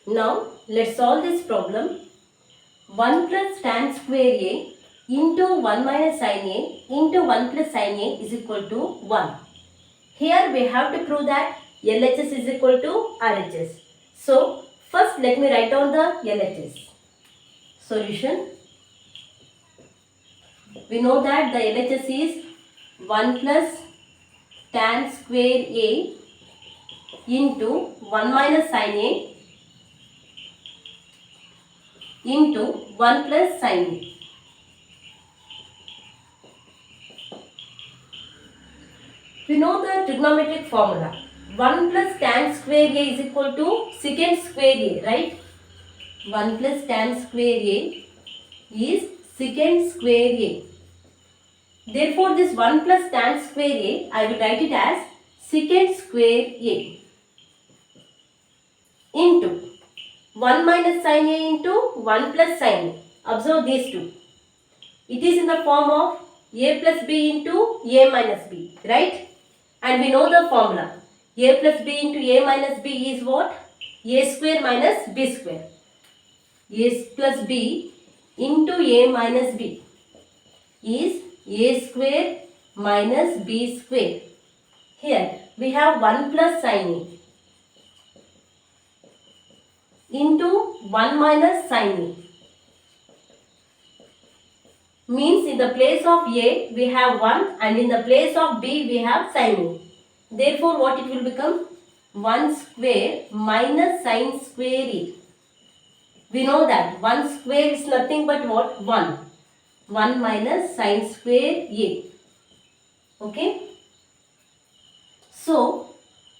Now let's solve this problem. 1 plus tan square A into 1 minus sin A into 1 plus sin A is equal to 1. Here we have to prove that LHS is equal to RHS. So first let me write down the LHS. Solution. We know that the LHS is 1 plus tan square A into 1 minus sin A into 1 plus sin A. We know the trigonometric formula. 1 plus tan square A is equal to secant square A, right? 1 plus tan square A is secant square A. Therefore, this 1 plus tan square A, I will write it as secant square A into 1 minus sin A into 1 plus sin A. Observe these two. It is in the form of A plus B into A minus B, right? And we know the formula. A plus B into A minus B is what? A square minus B square. A plus B into A minus B is A square minus B square. Here we have 1 plus sin A into 1 minus sin A. Means in the place of A we have 1 and in the place of B we have sin A. Therefore what it will become? 1 square minus sin square A. We know that 1 square is nothing but what? 1. 1 minus sin square A. Okay. So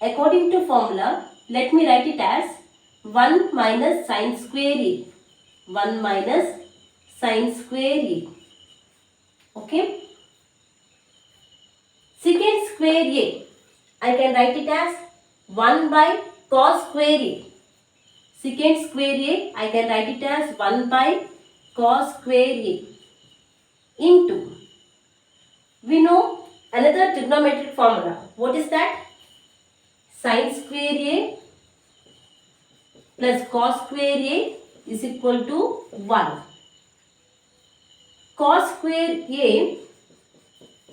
according to formula, let me write it as 1 minus sin square A. 1 minus sin square A. Okay. Secant square A, I can write it as 1 by cos square A. Secant square A, I can write it as 1 by cos square A into, we know another trigonometric formula. What is that? Sin square A plus cos square A is equal to 1. Cos square A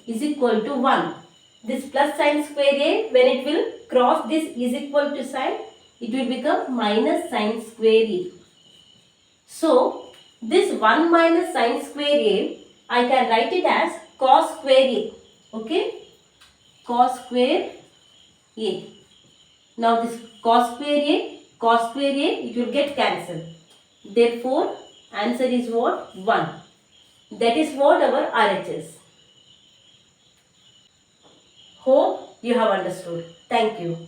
is equal to 1. This plus sin square A, when it will cross this is equal to sign, it will become minus sin square A. So this 1 minus sin square A, I can write it as cos square A. Okay? Cos square A. Now this cos square A, it will get cancelled. Therefore, answer is what? 1. That is what our RHS. Hope you have understood. Thank you.